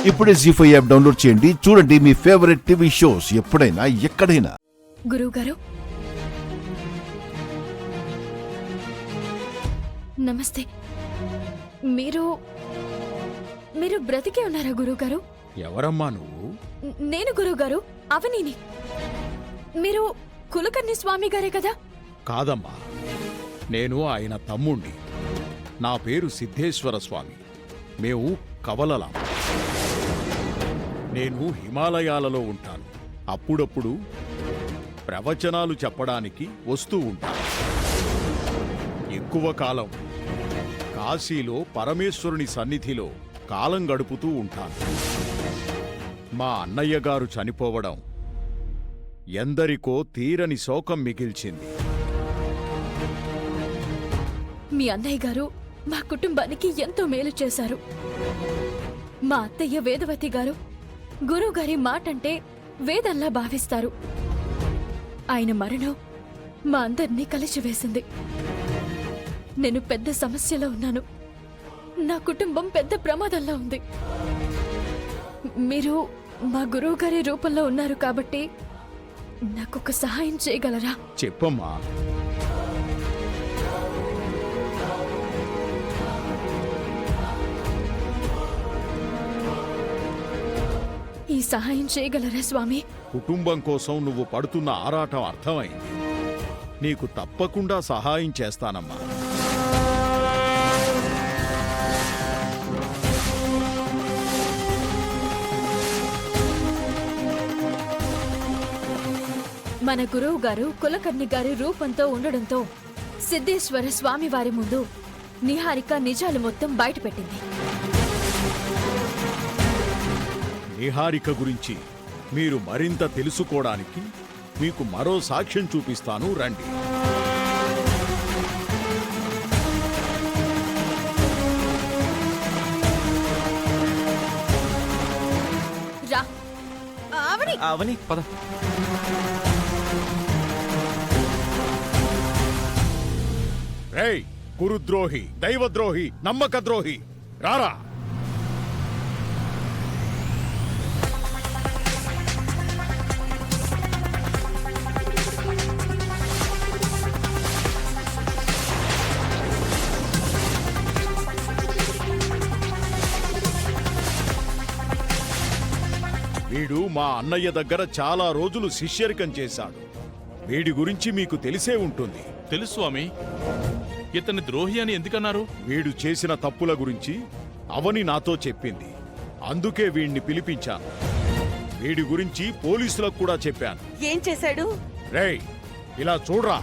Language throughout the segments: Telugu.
ఇప్పుడే జీ5 యాప్ డౌన్లోడ్ చేయండి. చూడండి మీ ఫేవరెట్ టీవీ షోస్ ఎప్పుడైనా ఎక్కడైనా. గురువు గారు నమస్తే. మీరు మీరు బ్రతికే ఉన్నారా గురువు గారు? ఎవరమ్మా నువ్వు? నేను గురువు గారు అవనీని. మీరు కులకర్ణి స్వామి గారే కదా? కాదమ్మా, నేను ఆయన తమ్ముణ్ణి. నా పేరు సిద్ధేశ్వర స్వామి. మేము కవలలం. నేను హిమాలయాలలో ఉంటాను. అప్పుడప్పుడు ప్రవచనాలు చెప్పడానికి వస్తూ ఉంటాను. ఎక్కువ కాలం కాశీలో పరమేశ్వరుని సన్నిధిలో కాలం గడుపుతూ ఉంటాను. మా అన్నయ్య గారు చనిపోవడం ఎందరికో తీరని శోకం మిగిల్చింది. మీ అన్నయ్య గారు మా కుటుంబానికి ఎంతో మేలు చేశారు. మా అత్తయ్య వేదవతి గారు గురువు గారి మాటంటే వేదంలా భావిస్తారు. ఆయన మరణం మా అందర్నీ కలిసివేసింది. నేను పెద్ద సమస్యలో ఉన్నాను. నా కుటుంబం పెద్ద ప్రమాదంలో ఉంది. మీరు మా గురువు గారి రూపంలో ఉన్నారు కాబట్టి నాకొక సహాయం చేయగలరా? చెప్పమ్మా. ఈ సహాయం చేయగలరా స్వామి? కుటుంబం కోసం నువ్వు పడుతున్న ఆరాటం అర్థమైంది. నీకు తప్పకుండా సహాయం చేస్తానమ్మా. మన గురువు గారు కులకర్ణి గారి రూపంతో ఉండడంతో సిద్ధేశ్వర స్వామి వారి ముందు నిహారిక నిజాలు మొత్తం బయటపెట్టింది. నిహారిక గురించి మీరు మరింత తెలుసుకోవడానికి మీకు మరో సాక్ష్యం చూపిస్తాను, రండి. రా అవని పద. రేయ్ గురుద్రోహి, దైవద్రోహి, నమ్మకద్రోహి, రారా. వీడు మా అన్నయ్య దగ్గర చాలా రోజులు శిష్యరికం చేశాడు. వీడి గురించి మీకు తెలిసే ఉంటుంది. తెలుసు స్వామి. ఇతన్ని ద్రోహి అని ఎందుకన్నారు? వీడు చేసిన తప్పుల గురించి అవని నాతో చెప్పింది. అందుకే వీణ్ణి పిలిపించాను. వీడి గురించి పోలీసులకు కూడా చెప్పాను. ఏం చేశాడు? రేయ్ ఇలా చూడ్రా.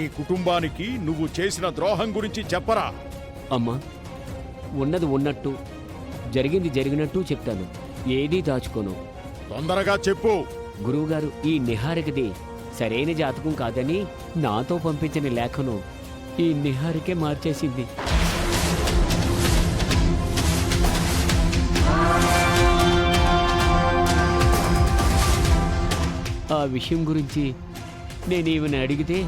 ఈ కుటుంబానికి నువ్వు చేసిన ద్రోహం గురించి చెప్పరా. అమ్మా, ఉన్నది ఉన్నట్టు జరిగింది జరిగినట్టు చెప్తాను. ఏదీ దాచుకోను. తొందరగా చెప్పు. గురువుగారు, ఈ నిహారికది సరైన జాతకం కాదని నాతో పంపించిన లేఖను ఈ నిహారికే మార్చేసింది. ఆ విషయం గురించి నేను ఈమెను అడిగితే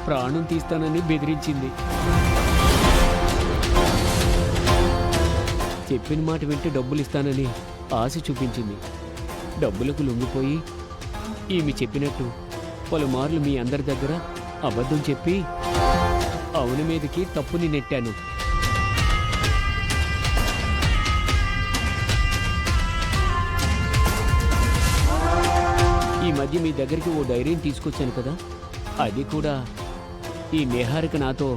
ప్రాణం తీస్తానని బెదిరించింది. చెప్పిన మాట వింటే డబ్బులు ఇస్తానని ఆశ చూపించింది. డబ్బులకు లొంగిపోయి ఈమె చెప్పినట్టు పలుమార్లు మీ అందరి దగ్గర అబద్ధం చెప్పి అవుని మీదకి తప్పుని నెట్టాను. ఈ మధ్య మీ దగ్గరికి ఓ డైరీని తీసుకొచ్చాను కదా, అది కూడా ఈ నిహారిక నాతో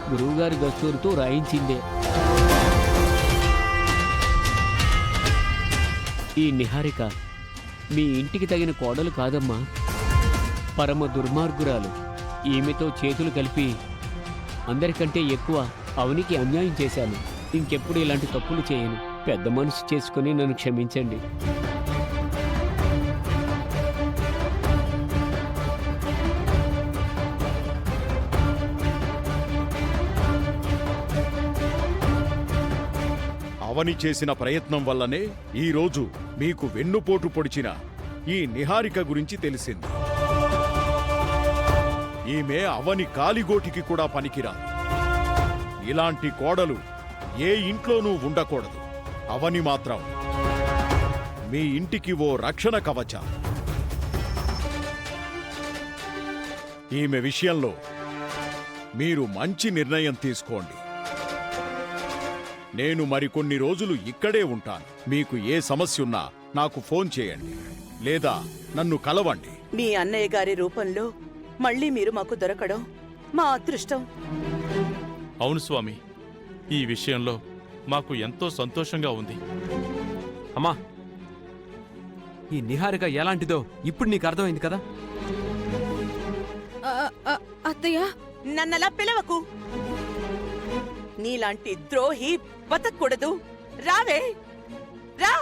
గురువుగారి దస్తూరుతో రాయించిందే. ఈ నిహారిక మీ ఇంటికి తగిన కోడలు కాదమ్మా, పరమ దుర్మార్గురాలు. ఈమెతో చేతులు కలిపి అందరికంటే ఎక్కువ అవనికి అన్యాయం చేశాను. ఇంకెప్పుడు ఇలాంటి తప్పులు చేయను. పెద్ద మనసు చేసుకుని నన్ను క్షమించండి. అవని చేసిన ప్రయత్నం వల్లనే ఈరోజు మీకు వెన్నుపోటు పొడిచిన ఈ నిహారిక గురించి తెలిసింది. ఈమె అవని కాలిగోటికి కూడా పనికిరాదు. ఇలాంటి కోడలు ఏ ఇంట్లోనూ ఉండకూడదు. అవని మాత్రం మీ ఇంటికి ఓ రక్షణ కవచం. ఈమె విషయంలో మీరు మంచి నిర్ణయం తీసుకోండి. నేను మరికొన్ని రోజులు ఇక్కడే ఉంటాను. మీకు ఏ సమస్యున్నా నాకు ఫోన్ చేయండి లేదా నన్ను కలవండి. మీ అన్నయ్య గారి రూపంలో మళ్ళీ మీరు మాకు దొరకడం మా అదృష్టం. అవును స్వామి, ఈ విషయంలో మాకు ఎంతో సంతోషంగా ఉంది. అమ్మా, ఈ నిహారిక ఎలాంటిదో ఇప్పుడు నీకు అర్థమైంది కదా? అత్తయ్య, నన్నలా పిలవకు. నీలాంటి ద్రోహి బతకూడదు. రావే, రా.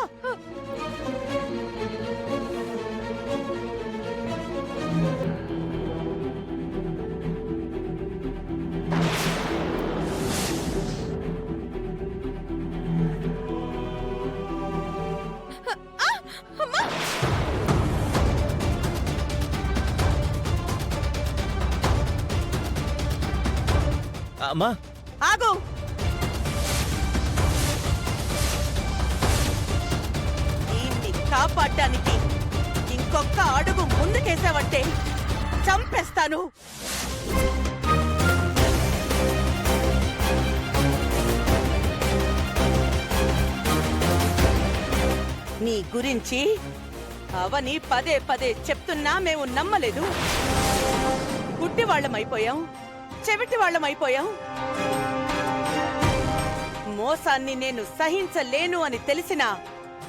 అమ్మా, ఆగు. దీన్ని కాపాడడానికి ఇంకొక అడుగు ముందుకేసావంటే చంపేస్తాను. నీ గురించి అవని పదే పదే చెప్తున్నా మేము నమ్మలేదు. గుడ్డి వాళ్ళమైపోయాం, చెవిటి వాళ్ళమైపోయాం. మోసాన్ని నేను సహించలేను అని తెలిసినా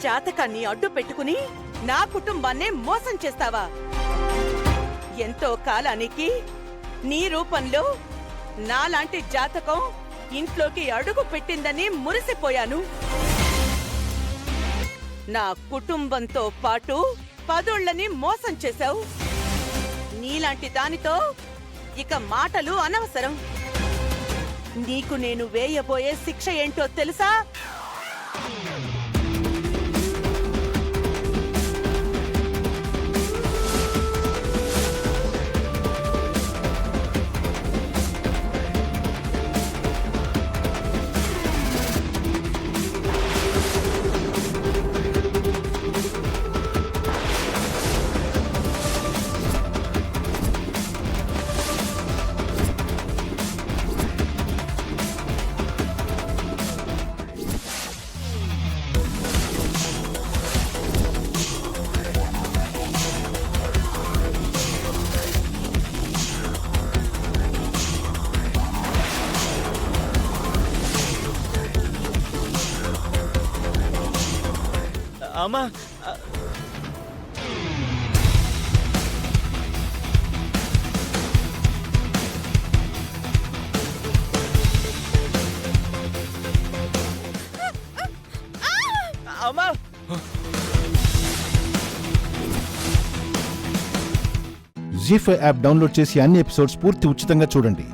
జాతకాన్ని అడ్డు పెట్టుకుని నా కుటుంబాన్నే మోసం చేస్తావా? ఎంతో కాలానికి నీ రూపంలో నాలాంటి జాతకం ఇంట్లోకి అడుగు పెట్టిందని మురిసిపోయాను. నా కుటుంబంతో పాటు 10 మోసం చేశావు. నీలాంటి దానితో ఇక మాటలు అనవసరం. నీకు నేను వేయబోయే శిక్ష ఏంటో తెలుసా? అమ్మా, అమ్మా. జీ5 యాప్ డౌన్లోడ్ చేసి అన్ని ఎపిసోడ్స్ పూర్తి ఉచితంగా చూడండి.